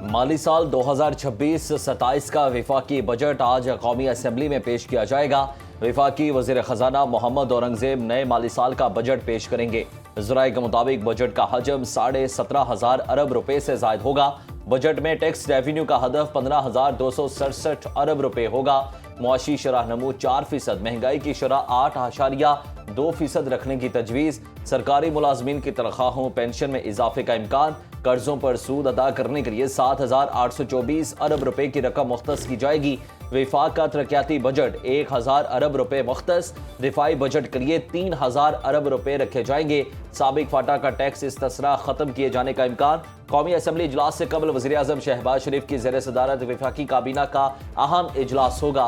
माली साल 2026-27 का वफाकी बजट आज कौमी असम्बली में पेश किया जाएगा। वफाकी वज़ीर ख़जाना मोहम्मद औरंगज़ेब नए माली साल का बजट पेश करेंगे। ज़राए के मुताबिक बजट का हजम 17.5 अरब रुपए से ज़ायद होगा। बजट में टैक्स रेवेन्यू का हदफ 15,267 अरब रुपए होगा। मुआशी शरह नमू 4%, महंगाई की शरह 8.2% रखने की तजवीज़। सरकारी मुलाजमीन की तनख्वाहों पेंशन में इजाफे का इम्कान। कर्जों पर सूद अदा करने के लिए 7,824 अरब रुपए की रकम मुख्तस की जाएगी। विफाक का तरक्याती बजट 1,000 अरब रुपए मुख्तस। दिफाई बजट के लिए 3,000 अरब रुपए रखे जाएंगे। साबिक फाटा का टैक्स इस्तिस्ना खत्म किए जाने का इम्कान। कौमी असम्बली इजलास से कबल वज़ीर आज़म शहबाज शरीफ की ज़ेर सदारत वफाकी काबीना का अहम इजलास होगा।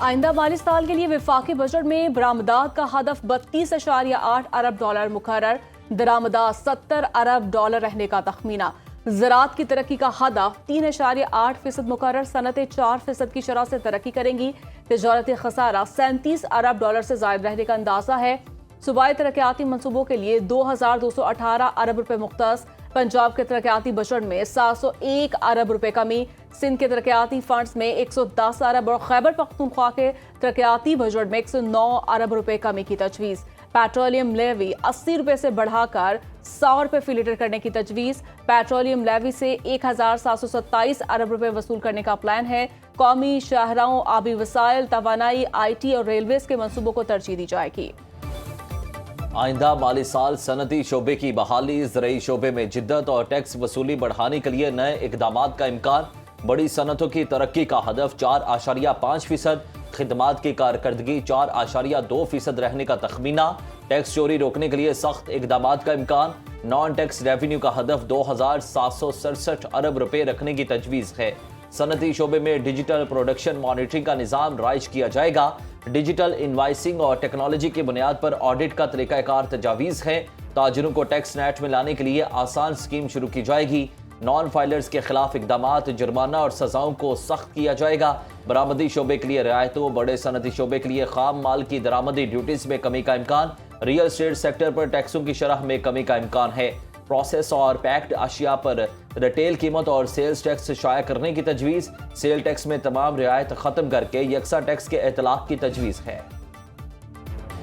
आइंदा माली साल के लिए वफाकी बजट में बरामदात का हदफ 32.8 अरब डॉलर मुकर्रर। दरामदात 70 अरब डॉलर रहने का तखमीना। ज़राअत की तरक्की का हदफ 3.8% मुकर्रर। सनतें 4% की शरह से तरक्की करेंगी। तिजारती खसारा 37 अरब डॉलर से ज़ायद रहने का अंदाजा है। सूबाई तरक्याती मनसूबों के लिए 2,218 अरब रुपए मुख्तस। पंजाब के तरक्याती बजट में 701 अरब रुपए कमी। सिंध के तरक्याती फंड्स में 110 अरब और खैबर पख्तूनख्वा के तरक्याती बजट में 109 अरब रुपए कमी की तजवीज़। पेट्रोलियम लेवी 80 रुपए से बढ़ाकर 100 रुपए फी लीटर करने की तजवीज़। पेट्रोलियम लेवी से 1,727 अरब रुपए वसूल करने का प्लान है। कौमी शाहराहों, आबी वसाइल, तवानाई, IT और रेलवेज के मनसूबों को तरजीह दी जाएगी। आइंदा माली साल सनती शोबे की बहाली, ज़रई शोबे में जिद्दत और टैक्स वसूली बढ़ाने के लिए नए इकदामात का इम्कान। बड़ी सनतों की तरक्की का हदफ 4.5%, खिदमात की कारकर्दगी 4.2% रहने का तखमीना। टैक्स चोरी रोकने के लिए सख्त इकदामात का इम्कान। नॉन टैक्स रेवेन्यू का हदफ 2,767 अरब रुपए रखने की तजवीज़ है। सनती शोबे में डिजिटल प्रोडक्शन मॉनिटरिंग का निज़ाम राइज किया जाएगा। डिजिटल इनवाइसिंग और टेक्नोलॉजी की बुनियाद पर ऑडिट का तरीकाकार तजावीज़ है। ताजिरों को टैक्स नेट में लाने के लिए आसान स्कीम शुरू की जाएगी। नॉन फाइलर्स के खिलाफ इकदामात, जुर्माना और सजाओं को सख्त किया जाएगा। बरामदी शोबे के लिए रियायतों, बड़े सनती शोबे के लिए खाम माल की दरामदी ड्यूटीज में कमी का इम्कान। रियल एस्टेट सेक्टर पर टैक्सों की शरह में कमी का इम्कान है। प्रोसेस और पैक्ड अशिया पर रिटेल कीमत और सेल्स टैक्स शाया करने की तजवीज़। सेल टैक्स में तमाम रियायत खत्म करके यकसा टैक्स के इतलाक की तजवीज़ है।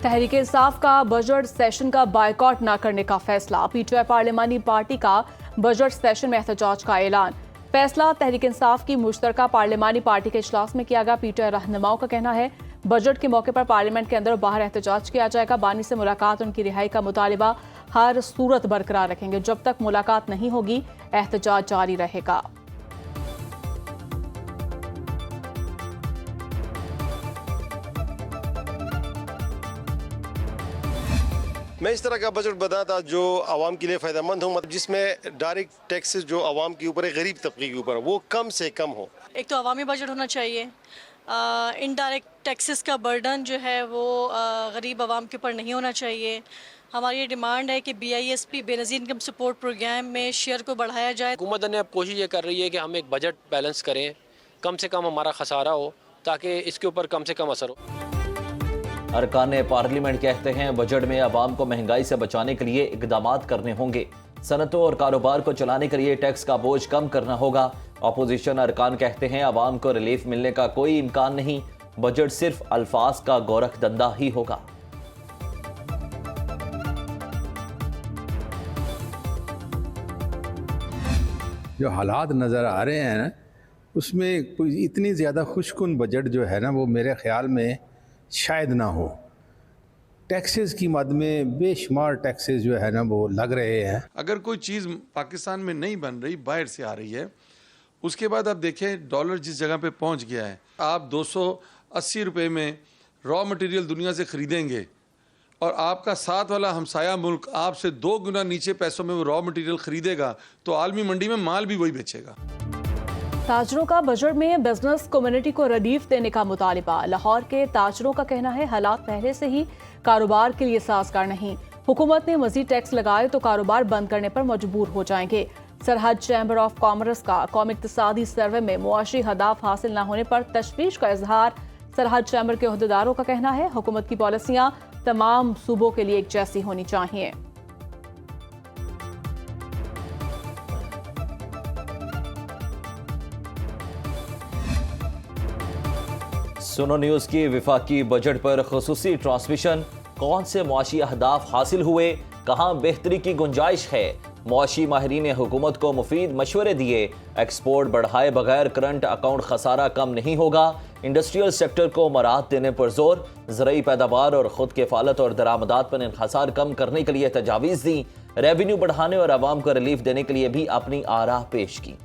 तहरीक इंसाफ का बजट सेशन का बायकॉट न करने का फैसला। PTI पार्लिमानी पार्टी का बजट सेशन में एहतजाज का ऐलान। फैसला तहरीक इंसाफ की मुश्तरका पार्लिमानी पार्टी के इजलास में किया गया। PTI रहनुमाओं का कहना है बजट के मौके पर पार्लियामेंट के अंदर और बाहर एहतजाज किया जाएगा। बानी से मुलाकात, उनकी रिहाई का मुतालिबा हर सूरत बरकरार रखेंगे। जब तक मुलाकात नहीं होगी एहतजाज जारी रहेगा। मैं इस तरह का बजट बनाता जो आवाम के लिए फ़ायदेमंद हो, मतलब जिसमें डायरेक्ट टैक्सेस जो आवाम के ऊपर है, गरीब तबके के ऊपर, वो कम से कम हो। एक तो अवामी बजट होना चाहिए। इनडायरेक्ट टैक्सेस का बर्डन जो है वो गरीब आवाम के ऊपर नहीं होना चाहिए। हमारी ये डिमांड है कि BISP Benazir income support program में शेयर को बढ़ाया जाए। हुकूमत ने अब कोशिश ये कर रही है कि हम एक बजट बैलेंस करें, कम से कम हमारा खसारा हो ताकि इसके ऊपर कम से कम असर हो। अरकान पार्लियामेंट कहते हैं बजट में आवाम को महंगाई से बचाने के लिए इकदामात करने होंगे। सनतों और कारोबार को चलाने के लिए टैक्स का बोझ कम करना होगा। अपोजिशन अरकान कहते हैं आवाम को रिलीफ मिलने का कोई इम्कान नहीं। बजट सिर्फ अल्फाज का गोरख धंधा ही होगा। जो हालात नज़र आ रहे हैं ना, उसमें कोई इतनी ज़्यादा खुशकुन बजट जो है ना, वो मेरे ख़्याल में शायद ना हो। टैक्सेस की मद में बेशुमार टैक्सेस जो है ना वो लग रहे हैं। अगर कोई चीज़ पाकिस्तान में नहीं बन रही, बाहर से आ रही है, उसके बाद आप देखें डॉलर जिस जगह पे पहुंच गया है, आप 280 रुपये में रॉ मटेरियल दुनिया से ख़रीदेंगे और आपका साथ वाला हमसाया मुल्क आपसे 2 गुना नीचे पैसों में वो रॉ मटेरियल ख़रीदेगा तो आलमी मंडी में माल भी वही बेचेगा। ताजरों का बजट में बिजनेस कम्युनिटी को रिलीफ देने का मुतालिबा। लाहौर के ताजरों का कहना है हालात पहले से ही कारोबार के लिए साजगार नहीं। हुकूमत ने मजीद टैक्स लगाए तो कारोबार बंद करने पर मजबूर हो जाएंगे। सरहद चैम्बर ऑफ कॉमर्स का कौमी इक्तिसादी सर्वे में मुआशी हदाफ हासिल न होने पर तशवीश का इजहार। सरहद चैम्बर के अहदेदारों का कहना है हुकूमत की पॉलिसियां तमाम सूबों के लिए एक जैसी होनी चाहिए। सुनो न्यूज की विफाकी बजट पर खुसूसी ट्रांसमिशन। कौन से मुआशी अहदाफ हासिल हुए, कहां बेहतरी की गुंजाइश है। मुआशी माहिरीन ने हुकूमत को मुफीद मशवरे दिए। एक्सपोर्ट बढ़ाए बगैर करंट अकाउंट खसारा कम नहीं होगा। इंडस्ट्रियल सेक्टर को मराहत देने पर जोर। ज़रूरी पैदावार और खुद किफालत और दरामदात पर इन्हसार कम करने के लिए तजावीज़ दी। रेवेन्यू बढ़ाने और आवाम को रिलीफ देने के लिए भी अपनी आराह पेश की।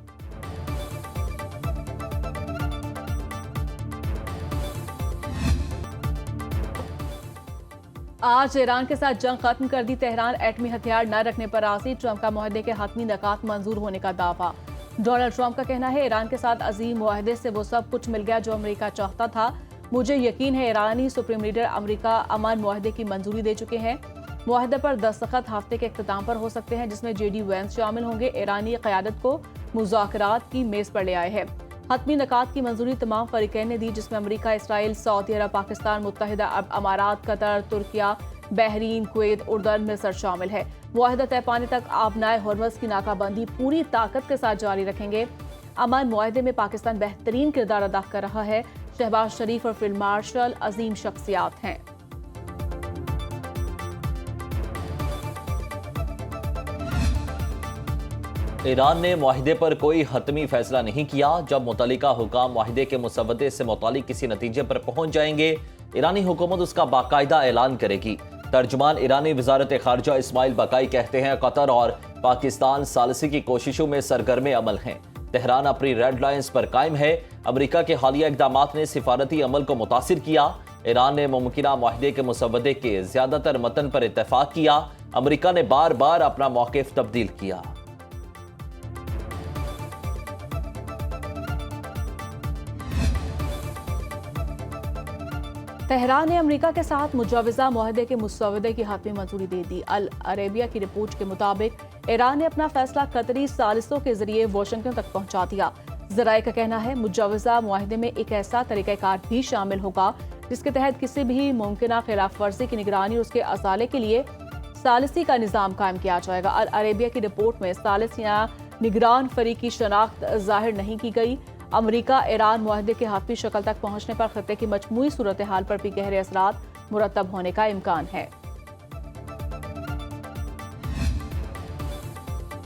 आज ईरान के साथ जंग खत्म कर दी तेहरान। एटमी हथियार न रखने पर राजी। ट्रंप का मुआहदे के हतमी नकात मंजूर होने का दावा। डोनाल्ड ट्रंप का कहना है ईरान के साथ अजीम मुआहदे से वो सब कुछ मिल गया जो अमेरिका चाहता था। मुझे यकीन है ईरानी सुप्रीम लीडर अमेरिका अमन मुआहदे की मंजूरी दे चुके हैं। मुआहदे पर दस्तखत हफ्ते के इख्तिताम पर हो सकते हैं, जिसमें JD Vance शामिल होंगे। ईरानी क़यादत को मुज़ाकरात की मेज पर ले आए हैं। हतमी नकात की मंजूरी तमाम फरीकैन ने दी, जिसमें अमेरिका, इसराइल, सऊदी अरब, पाकिस्तान, मुत्तहिदा अरब अमारात, कतर, तुर्किया, बहरीन, कुवैत, उर्दन, मिस्र शामिल है। मुआहदा तय पाने तक आबनाए हॉर्मज़ की नाकाबंदी पूरी ताकत के साथ जारी रखेंगे। अमन मुआहदे में पाकिस्तान बेहतरीन किरदार अदा कर रहा है। शहबाज शरीफ और फील्ड मार्शल अजीम शख्सियात हैं। ईरान ने मुआहिदे पर कोई हतमी फैसला नहीं किया। जब मुतल्लिका हुकाम मुआहिदे के मुसवदे से मुतालिक किसी नतीजे पर पहुंच जाएंगे, ईरानी हुकूमत उसका बाकायदा ऐलान करेगी। तर्जुमान ईरानी वजारत खारजा इस्माइल बकाई कहते हैं कतर और पाकिस्तान सालसी की कोशिशों में सरगर्म अमल हैं। तेहरान अपनी रेड लाइन्स पर कायम है। अमेरिका के हालिया इक़दामात ने सिफारती अमल को मुतासिर किया। ईरान ने मुमकिना मुआहिदे के मुसवदे के ज्यादातर मतन पर इत्तेफाक किया। अमेरिका ने बार बार अपना मौक़िफ़ तब्दील किया। तेहरान ने अमेरिका के साथ मुजवज़ा मुआहदे के मुसवदे की हतमी मंजूरी दे दी। अल अरेबिया की रिपोर्ट के मुताबिक ईरान ने अपना फैसला कतरी सालिसों के जरिए वाशिंगटन तक पहुंचा दिया। ज़राए का कहना है मुजवज़ा मुआहदे में एक ऐसा तरीक़ाकार भी शामिल होगा जिसके तहत किसी भी मुमकिना खिलाफ वर्जी की निगरानी और उसके असाले के लिए सालिसी का निज़ाम कायम किया जाएगा। अल अरेबिया की रिपोर्ट में सालिस या निगरान फरीक की शनाख्त जाहिर नहीं की गई। अमेरिका ईरान मुआहदे के हतमी शक्ल तक पहुंचने पर खत्ते की मजमूई सूरत हाल पर भी गहरे असरात मुरतब होने का इम्कान है।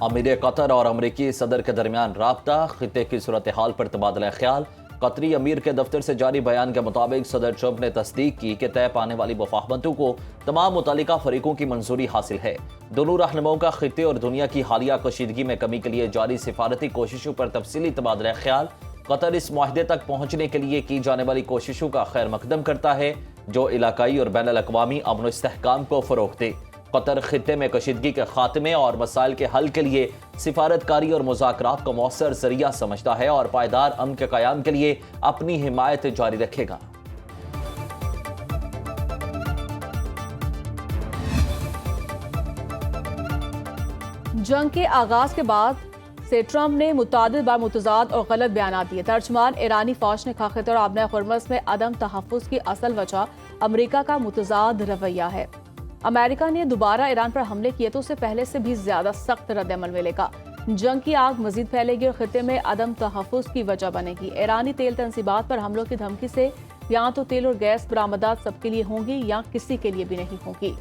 अमीर कतर और अमरीकी सदर के दरमियान राब्ता। खिते की सूरत हाल पर तबादला ख्याल। कतरी अमीर के दफ्तर से जारी बयान के मुताबिक सदर ट्रंप ने तस्दीक की कि तय पाने वाली मुफाहमतों को तमाम मुतल्लिका फरीकों की मंजूरी हासिल है। दोनों रहनुमाओं का खिते और दुनिया की हालिया कशीदगी में कमी के लिए जारी सिफारती कोशिशों पर तफसीली तबादला ख्याल। कतर इस मुआहदे तक पहुंचने के लिए की जाने वाली कोशिशों का खैर मकदम करता है जो इलाकाई और बैनुल अक़वामी अमन इस्तेहकाम को फ़रोग़ दे। कतर खिते में कशीदगी के खात्मे और मसाइल के हल के लिए सिफारतकारी और मुज़ाकरात को मौसर ज़रिया समझता है और पायदार अमन के क़याम के लिए अपनी हिमायत जारी रखेगा। जंग के आगाज के बाद से ट्रंप ने मुतादिद बार मुतज़ाद और गलत बयान दिए। तर्जुमान ईरानी फौज ने कहा खिते और आबनाए हुर्मुज़ में अदम तहफ़्फ़ुज़ की असल वजह अमेरिका का मुतज़ाद रवैया है। अमेरिका ने दोबारा ईरान पर हमले किए तो उसे पहले से भी ज्यादा सख्त रद्द-ए-अमल मिलेगा। जंग की आग मजीद फैलेगी और खिते में अदम तहफ़्फ़ुज़ की वजह बनेगी। ईरानी तेल तंसीबात पर हमलों की धमकी से या तो तेल और गैस बरामदात सबके लिए होंगी या किसी के लिए भी नहीं होंगी।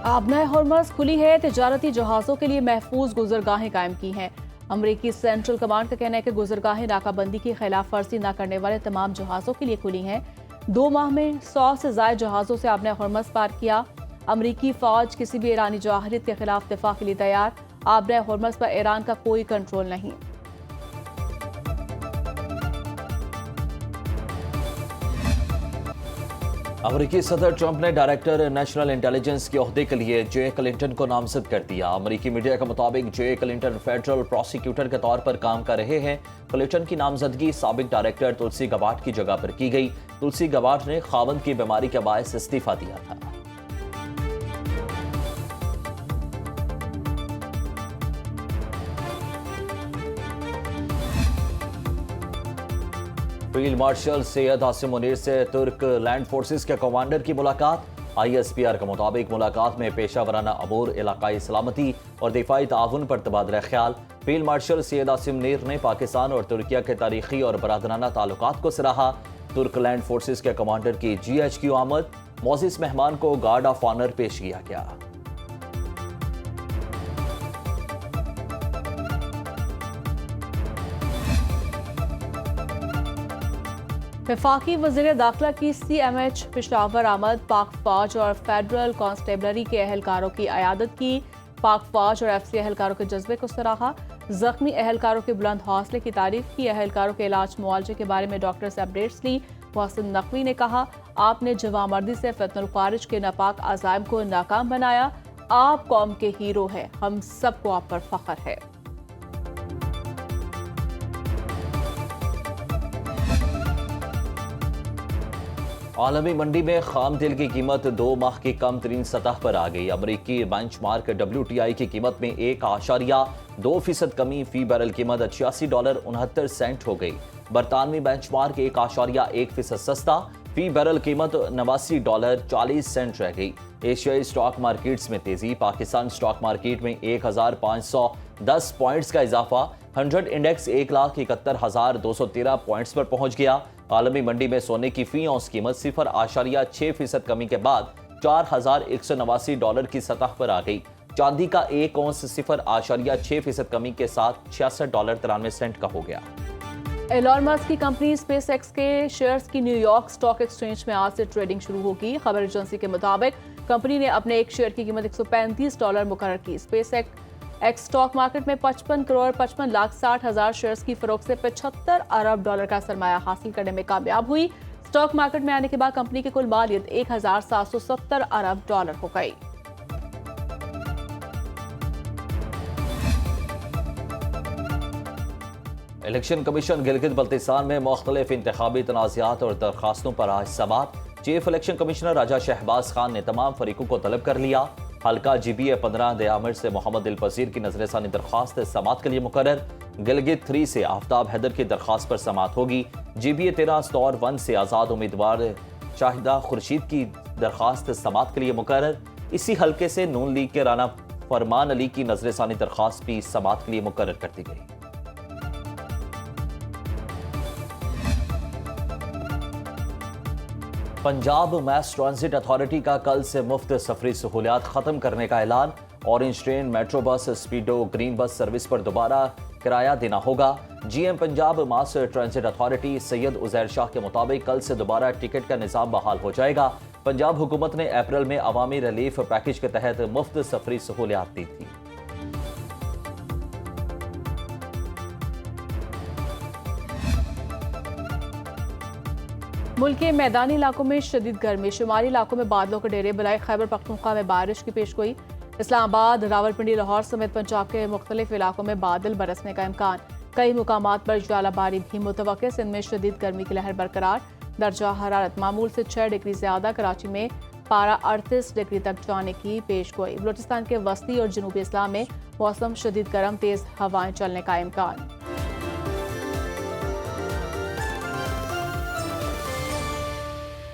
आबनाए हुर्मुज़ खुली है। तिजारती जहाज़ों के लिए महफूज गुजरगाहें कायम की हैं। अमरीकी सेंट्रल कमांड का कहना है कि गुजरगाहें नाकाबंदी की खिलाफ वर्जी न करने वाले तमाम जहाज़ों के लिए खुली हैं। 2 माह में 100 से ज़ायद जहाज़ों से आबनाए हुर्मुज़ पार किया। अमरीकी फ़ौज किसी भी ईरानी जाहिरियत के खिलाफ दिफा के लिए तैयार। आबनाए हुर्मुज़ पर ईरान का कोई कंट्रोल नहीं। अमेरिकी सदर ट्रंप ने डायरेक्टर नेशनल इंटेलिजेंस के ओहदे के लिए जे क्लिंटन को नामजद कर दिया। अमेरिकी मीडिया के मुताबिक जे क्लिंटन फेडरल प्रोसिक्यूटर के तौर पर काम कर रहे हैं। क्लिंटन की नामजदगी साबिक डायरेक्टर तुलसी गबार्ड की जगह पर की गई। तुलसी गबार्ड ने खावंद की बीमारी के बायस इस्तीफा दिया था। फील्ड मार्शल सैयद आसिम मुनीर से तुर्क लैंड फोर्सेस के कमांडर की मुलाकात। ISPR के मुताबिक मुलाकात में पेशा वराना अमूर, इलाकाई सलामती और दिफाई ताउन पर तबादला ख्याल। फील्ड मार्शल सैयद आसिम नीर ने पाकिस्तान और तुर्किया के तारीखी और बरादराना ताल्लुकात को सराहा। तुर्कलैंड फोर्सेस के कमांडर की GHQ आमद। मोजिस मेहमान को गार्ड ऑफ ऑनर पेश किया गया। वफाकी वज़ीर दाखिला की CMH पेशावर आमद। पाक फौज और फेडरल कांस्टेबलरी के अहलकारों की अयादत की। पाक फौज और FC अहलकारों के जज्बे को सराहा। जख्मी अहलकारों के बुलंद हौसले की तारीफ की। अहलकारों के इलाज मुआवजे के बारे में डॉक्टर से अपडेट्स ली। मोहसिन नकवी ने कहा, आपने जवामर्दी से फितनुल खारिज के नापाक अज़ाइम को नाकाम बनाया। आप कौम के हीरो हैं, हम सबको आप पर फख्र है। आलमी मंडी में खाम तेल की कीमत 2 माह की कम तरीन सतह पर आ गई। अमरीकी बेंचमार्क WTI की कीमत में 1.2% कमी। फी बैरल कीमत $86.69 हो गई। बरतानवी बेंचमार्क 1.1% सस्ता। फी बैरल कीमत $89.40 रह गई। एशियाई स्टॉक मार्केट्स में तेजी। पाकिस्तान स्टॉक मार्केट में 1510 पॉइंट्स का इजाफा। 100 इंडेक्स 1,71,213 पॉइंट्स पर पहुंच गया। आलमी मंडी में सोने की फी औंस कीमत 0.6% कमी के बाद $4,189 की सतह पर आ गई। चांदी का एक औंस 0.6% कमी के साथ $66.93 का हो गया। एलॉन मस्क की कंपनी स्पेसएक्स के शेयर्स की न्यूयॉर्क स्टॉक एक्सचेंज में आज से ट्रेडिंग शुरू होगी। खबर एजेंसी के मुताबिक कंपनी ने अपने एक शेयर की कीमत $135 मुकर्रर की। स्पेसएक्स स्टॉक मार्केट में 55,55,60,000 शेयर्स की फरोख्त से $75 अरब का सरमाया हासिल करने में कामयाब हुई। स्टॉक मार्केट में आने के बाद कंपनी की कुल मालियत $1,770 अरब हो गई। इलेक्शन कमीशन गिलगित बल्तिस्तान में मुख्तलिफ इंतखाबी तनाज़ात और दरखास्तों पर आज समाअत। चीफ इलेक्शन कमिश्नर राजा शहबाज खान ने तमाम फरीकों को तलब कर लिया। हल्का GBA 15 दयामिर से मोहम्मद दिलपजीर की नजरसानी दरखास्त समाअत के लिए मुकर्रर। गिलगित 3 से आफ्ताब हैदर की दरखास्त पर समाअत होगी। GBA 13 स्टोर 1 से आज़ाद उम्मीदवार शाहिदा खुर्शीद की दरखास्त समाअत के लिए मुकर्रर। इसी हल्के से नून लीग के राना फरमान अली की नजरसानी दरखास्त भी समाअत के लिए मुकर्रर कर दी गई। पंजाब मैस ट्रांजिट अथॉरिटी का कल से मुफ्त सफरी सहूलियात खत्म करने का ऐलान। Orange train, metro bus, स्पीडो, green bus service पर दोबारा किराया देना होगा। GM पंजाब मास ट्रांजिट अथॉरिटी सैयद उजैर शाह के मुताबिक कल से दोबारा टिकट का निज़ाम बहाल हो जाएगा। पंजाब हुकूमत ने अप्रैल में अवामी रिलीफ पैकेज के तहत मुफ्त सफरी सहूलियात दी थी। मुल्क के मैदानी इलाकों में शदीद गर्मी। शुमाली इलाकों में बादलों के डेरे। बलाई खैबर पख्तूनख्वा में बारिश की पेशगोई। इस्लामाबाद, रावलपिंडी, लाहौर समेत पंजाब के मुख्तलिफ इलाकों में बादल बरसने का इम्कान। कई मुकामात पर ज्वालाबारी भी मुतवक्किल। सिंध में शदीद गर्मी की लहर बरकरार। दर्जा हरारत मामूल से 6 डिग्री ज़्यादा। कराची में पारा 38 डिग्री तक जाने की पेशगोई। बलूचिस्तान के वस्ती और जनूबी इस्लाम में मौसम शदीद गर्म, तेज़ हवाएं चलने का इम्कान।